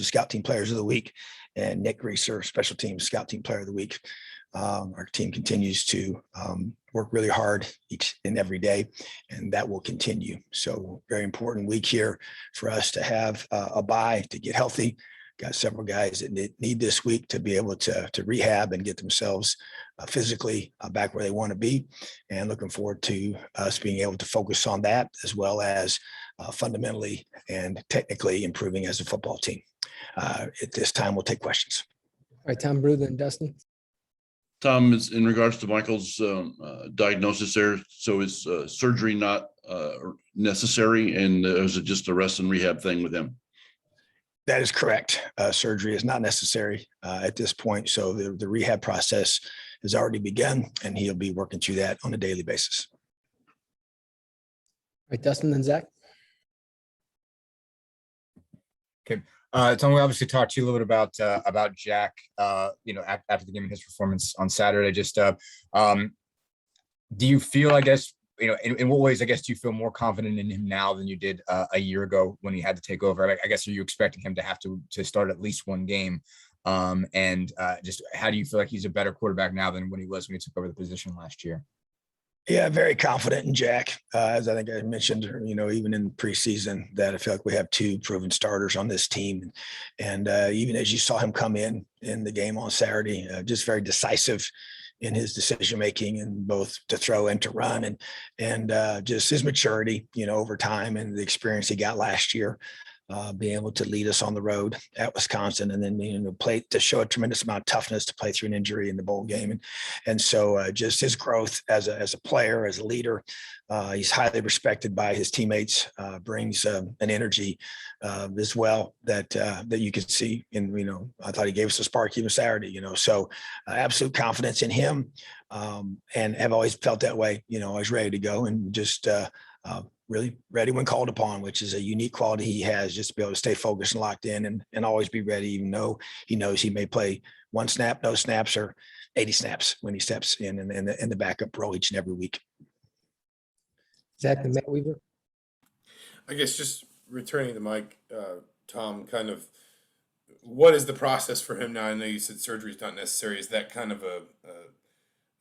Scout Team Players of the Week, and Nick Greaser, Special Teams Scout Team Player of the Week. Our team continues to work really hard each and every day, and that will continue. So very important week here for us to have a bye to get healthy. Got several guys that need this week to be able to rehab and get themselves physically back where they want to be, and looking forward to us being able to focus on that, as well as fundamentally and technically improving as a football team. At this time, we'll take questions. All right, Tom Brew, then Dustin. Tom, is in regards to Michael's diagnosis there. So is surgery not necessary, and is it just a rest and rehab thing with him? That is correct. Surgery is not necessary at this point. So the rehab process has already begun, and he'll be working through that on a daily basis. All right, Dustin, then Zach. Okay. Tom, we obviously talked to you a little bit about Jack, after the game and his performance on Saturday. Just do you feel, I guess, in what ways, I guess, do you feel more confident in him now than you did a year ago when he had to take over? I guess, are you expecting him to have to start at least one game? Just how do you feel like he's a better quarterback now than when he was when he took over the position last year? Yeah, very confident in Jack. As I think I mentioned, even in preseason, that I feel like we have two proven starters on this team. And even as you saw him come in the game on Saturday, just very decisive in his decision-making, and both to throw and to run, and just his maturity, over time, and the experience he got last year, being able to lead us on the road at Wisconsin, and then, play to show a tremendous amount of toughness to play through an injury in the bowl game. And so just his growth as a player, as a leader, he's highly respected by his teammates, brings an energy as well that you could see. And, I thought he gave us a spark even Saturday, so absolute confidence in him, and have always felt that way, always ready to go, and just really ready when called upon, which is a unique quality he has, just to be able to stay focused and locked in, and always be ready, even though he knows he may play one snap, no snaps, or 80 snaps when he steps in the backup role each and every week. Zach and Matt Weaver. I guess just returning to Mike, Tom, kind of what is the process for him now? I know you said surgery is not necessary. Is that kind of a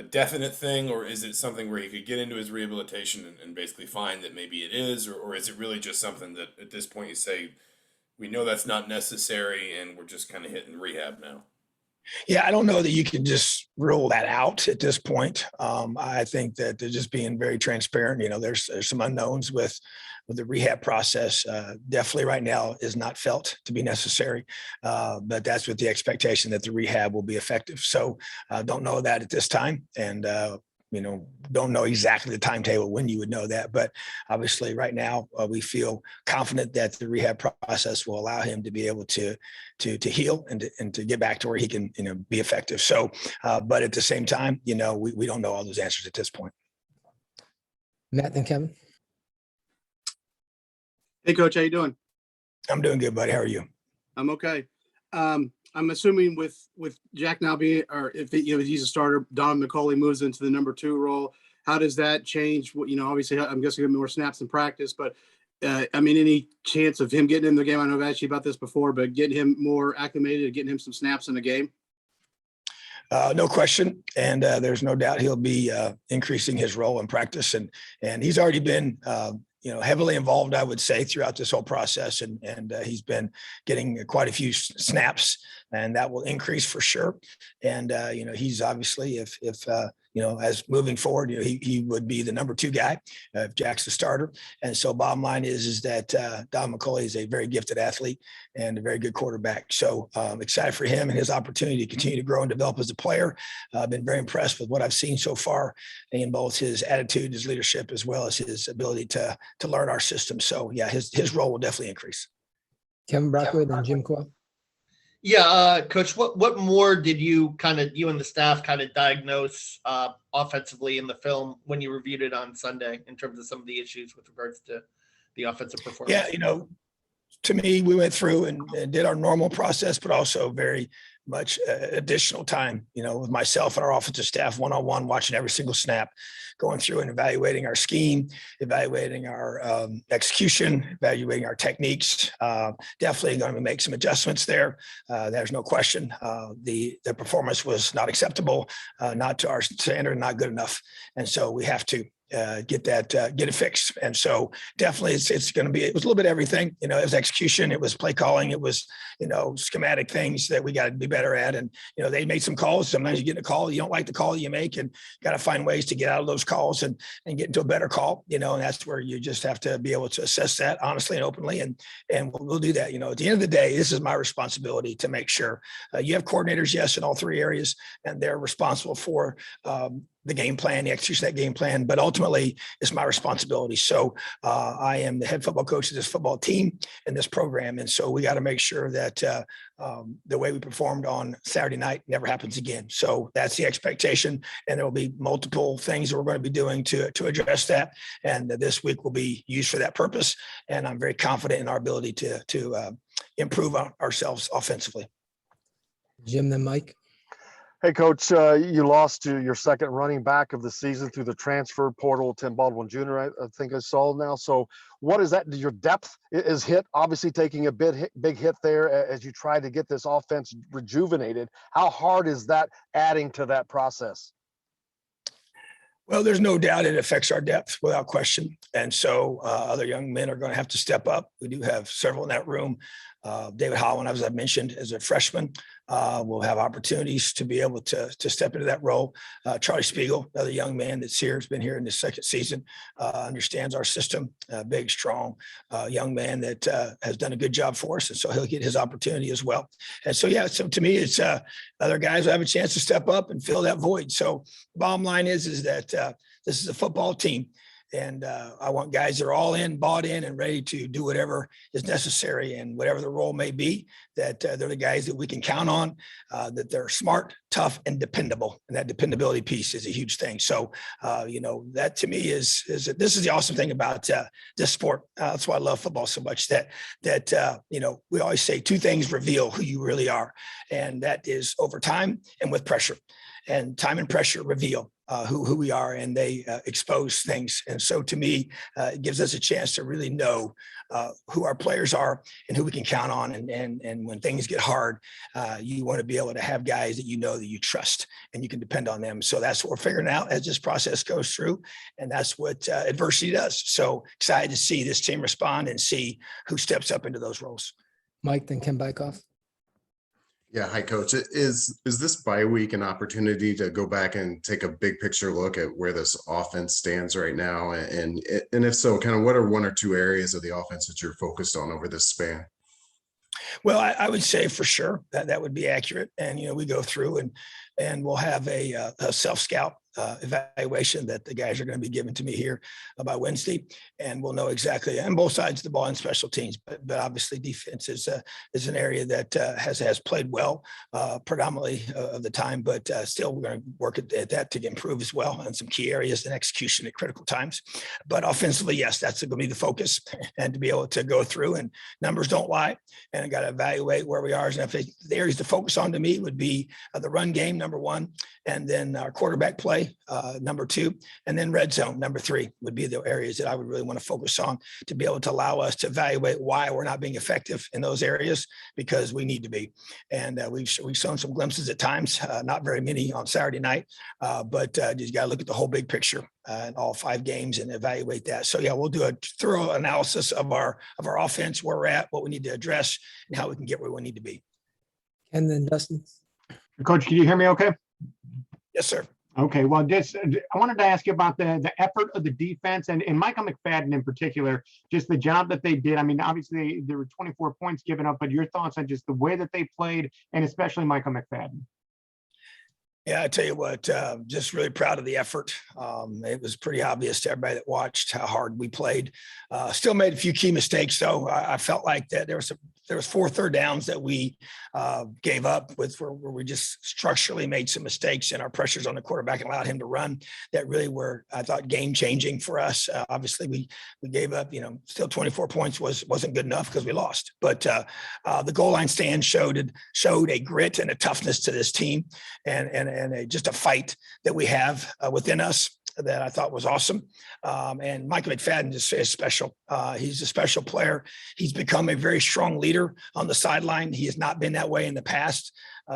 definite thing, or is it something where he could get into his rehabilitation and basically find that maybe it is, or is it really just something that at this point you say, we know that's not necessary and we're just kind of hitting rehab now? Yeah, I don't know that you can just rule that out at this point. I think that they're just being very transparent. There's some unknowns with the rehab process. Definitely right now is not felt to be necessary, but that's with the expectation that the rehab will be effective. So don't know that at this time, and don't know exactly the timetable when you would know that, but obviously right now we feel confident that the rehab process will allow him to be able to heal and to get back to where he can, be effective. So, but at the same time, we don't know all those answers at this point. Matt and Kevin. Hey, Coach, how you doing? I'm doing good, buddy. How are you? I'm okay. I'm assuming with Jack now being, or if he's a starter, Don McCauley moves into the number 2 role. How does that change? Obviously, I'm guessing more snaps in practice, but any chance of him getting in the game? I know I've asked you about this before, but getting him more acclimated, getting him some snaps in the game. No question, and there's no doubt he'll be increasing his role in practice, and he's already been heavily involved, I would say, throughout this whole process, and he's been getting quite a few snaps, and that will increase for sure. And he's obviously, if as moving forward, he would be the number 2 guy if Jack's the starter. And so bottom line is that Don McCauley is a very gifted athlete and a very good quarterback. So excited for him and his opportunity to continue to grow and develop as a player. I've been very impressed with what I've seen so far in both his attitude, his leadership, as well as his ability to learn our system. So yeah, his role will definitely increase. Kevin Brockway, then Jim Coyle. Yeah, Coach, what more did you and the staff diagnose offensively in the film when you reviewed it on Sunday in terms of some of the issues with regards to the offensive performance? Yeah, to me, we went through and did our normal process, but also very much additional time, with myself and our offensive staff one-on-one, watching every single snap, going through and evaluating our scheme, evaluating our execution, evaluating our techniques. Definitely going to make some adjustments there. There's no question. The performance was not acceptable, not to our standard, not good enough. And so we have to get it fixed. And so definitely it's going to be, it was a little bit of everything, it was execution, it was play calling, it was, schematic things that we got to be better at. And, they made some calls. Sometimes you get a call, you don't like the call you make, and got to find ways to get out of those calls and get into a better call, and that's where you just have to be able to assess that honestly and openly. And we'll do that. At the end of the day, this is my responsibility to make sure you have coordinators, yes, in all three areas, and they're responsible for, the game plan, the execution of that game plan, but ultimately it's my responsibility. So I am the head football coach of this football team and this program. And so we got to make sure that the way we performed on Saturday night never happens again. So that's the expectation. And there will be multiple things that we're going to be doing to address that. And this week will be used for that purpose. And I'm very confident in our ability to improve ourselves offensively. Jim, then Mike. Hey, Coach, you lost to your second running back of the season through the transfer portal, Tim Baldwin Jr., I think I saw now. So what is that? Your depth is hit, obviously taking a big hit there as you try to get this offense rejuvenated. How hard is that adding to that process? Well, there's no doubt it affects our depth without question. And so other young men are going to have to step up. We do have several in that room. David Holland, as I mentioned, as a freshman, will have opportunities to be able to step into that role. Charlie Spiegel, another young man that's here, has been here in his second season, understands our system, big, strong young man that has done a good job for us. And so he'll get his opportunity as well. And so, yeah, so to me, it's other guys will have a chance to step up and fill that void. So bottom line is that this is a football team. And I want guys that are all in, bought in, and ready to do whatever is necessary and whatever the role may be, that they're the guys that we can count on, that they're smart, tough, and dependable. And that dependability piece is a huge thing. So, that to me is this is the awesome thing about this sport. That's why I love football so much, that we always say two things reveal who you really are. And that is over time and with pressure. And time and pressure reveal who we are, and they expose things. And so to me, it gives us a chance to really know who our players are and who we can count on. And when things get hard, you want to be able to have guys that that you trust and you can depend on them. So that's what we're figuring out as this process goes through. And that's what adversity does. So excited to see this team respond and see who steps up into those roles. Mike, then Ken Bykoff. Yeah, hi, Coach. Is this bye week an opportunity to go back and take a big picture look at where this offense stands right now? And if so, kind of what are one or two areas of the offense that you're focused on over this span? Well, I would say for sure that would be accurate. And, we go through and we'll have a self-scout evaluation that the guys are going to be given to me here by Wednesday, and we'll know exactly on both sides of the ball and special teams. But obviously, defense is an area that has played well predominantly of the time. But still, we're going to work at that to improve as well in some key areas and execution at critical times. But offensively, yes, that's going to be the focus, and to be able to go through, and numbers don't lie, and I got to evaluate where we are. And the areas to focus on to me would be the run game, number one, and then our quarterback play, number two, and then red zone, number three, would be the areas that I would really want to focus on to be able to allow us to evaluate why we're not being effective in those areas, because we need to be. And we've shown some glimpses at times, not very many on Saturday night, but you got to look at the whole big picture in all 5 games and evaluate that. So yeah, we'll do a thorough analysis of our offense, where we're at, what we need to address, and how we can get where we need to be. Ken, then Dustin. Coach, can you hear me okay? Yes, sir. Okay, well, I wanted to ask you about the effort of the defense and Michael McFadden in particular, just the job that they did. I mean, obviously there were 24 points given up, but your thoughts on just the way that they played, and especially Michael McFadden. Yeah, I tell you what, just really proud of the effort. It was pretty obvious to everybody that watched how hard we played. Still made a few key mistakes, though. I felt like that there were some there was 4 third downs that we gave up where we just structurally made some mistakes in our pressures on the quarterback and allowed him to run that really were, I thought, game changing for us. Obviously we gave up, still 24 points wasn't good enough because we lost, but the goal line stand showed a grit and a toughness to this team and just a fight that we have within us that I thought was awesome. And Michael McFadden is special. He's a special player. He's become a very strong leader on the sideline. He has not been that way in the past.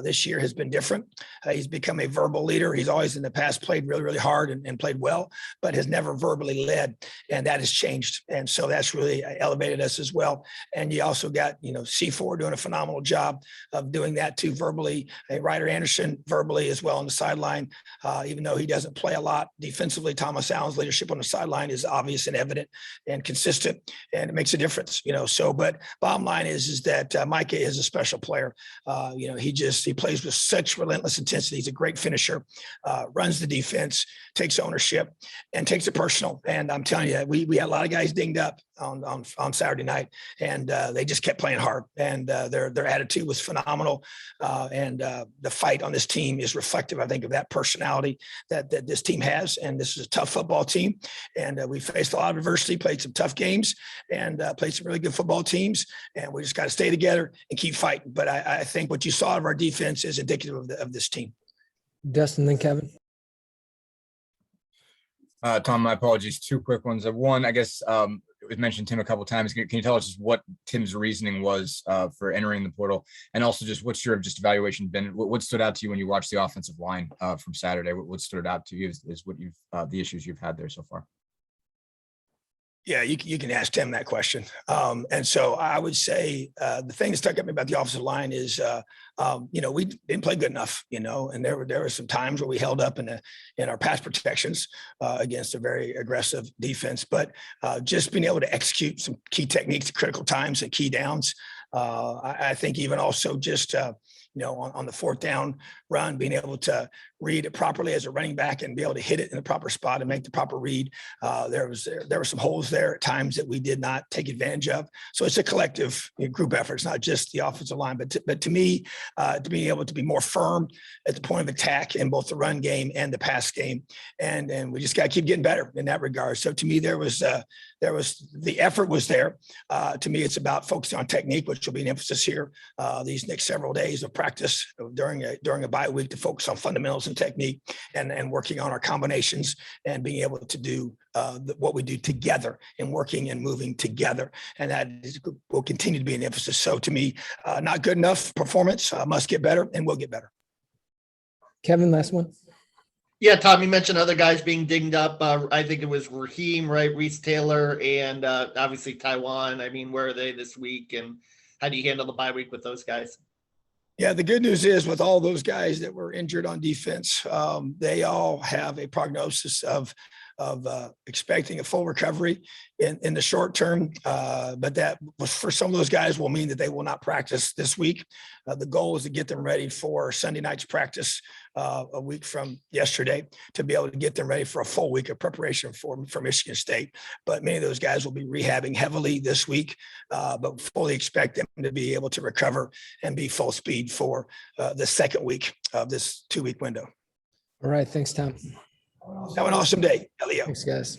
This year has been different. He's become a verbal leader. He's always in the past played really, really hard and played well, but has never verbally led. And that has changed. And so that's really elevated us as well. And you also got, C4 doing a phenomenal job of doing that too verbally. Ryder Anderson verbally as well on the sideline, even though he doesn't play a lot defensively. Thomas Allen's leadership on the sideline is obvious and evident and consistent, and it makes a difference, So, but bottom line is that Micah is a special player. He plays with such relentless intensity. He's a great finisher, runs the defense, takes ownership, and takes it personal. And I'm telling you, we had a lot of guys dinged up on Saturday night, and they just kept playing hard. And their attitude was phenomenal. And the fight on this team is reflective, I think, of that personality that this team has. And this is a tough football team. And we faced a lot of adversity, played some tough games, and played some really good football teams. And we just got to stay together and keep fighting. But I think what you saw of our defense is indicative of this team. Dustin, then Kevin. Tom, my apologies. 2 quick ones. One, I guess we've mentioned Tim a couple of times. Can you tell us just what Tim's reasoning was for entering the portal, and also just what's your evaluation been? What stood out to you when you watched the offensive line from Saturday? What stood out to you is what you've the issues you've had there so far? Yeah, you can ask Tim that question. And so I would say the thing that stuck at me about the offensive line is, we didn't play good enough, and there were some times where we held up in our pass protections against a very aggressive defense, but just being able to execute some key techniques at critical times and key downs. I think even also just, on the 4th down run, being able to read it properly as a running back and be able to hit it in the proper spot and make the proper read. There were some holes there at times that we did not take advantage of. So it's a collective group effort. It's not just the offensive line, but to me, to be able to be more firm at the point of attack in both the run game and the pass game. And we just got to keep getting better in that regard. So to me, there was the effort was there. To me, it's about focusing on technique, which will be an emphasis here these next several days of practice during a bye week to focus on fundamentals and technique and working on our combinations and being able to do what we do together and working and moving together. And that will continue to be an emphasis. So to me, not good enough performance, must get better, and we'll get better. Kevin, last one. Yeah, Tom, you mentioned other guys being dinged up. I think it was Raheem, right? Reese Taylor, and obviously Taiwan. I mean, where are they this week? And how do you handle the bye week with those guys? Yeah, the good news is with all those guys that were injured on defense, they all have a prognosis of expecting a full recovery in the short term. But that was, for some of those guys, will mean that they will not practice this week. The goal is to get them ready for Sunday night's practice a week from yesterday, to be able to get them ready for a full week of preparation for Michigan State. But many of those guys will be rehabbing heavily this week, but fully expect them to be able to recover and be full speed for the second week of this 2-week window. All right. Thanks, Tom. Have an awesome day, Elio. Thanks, guys.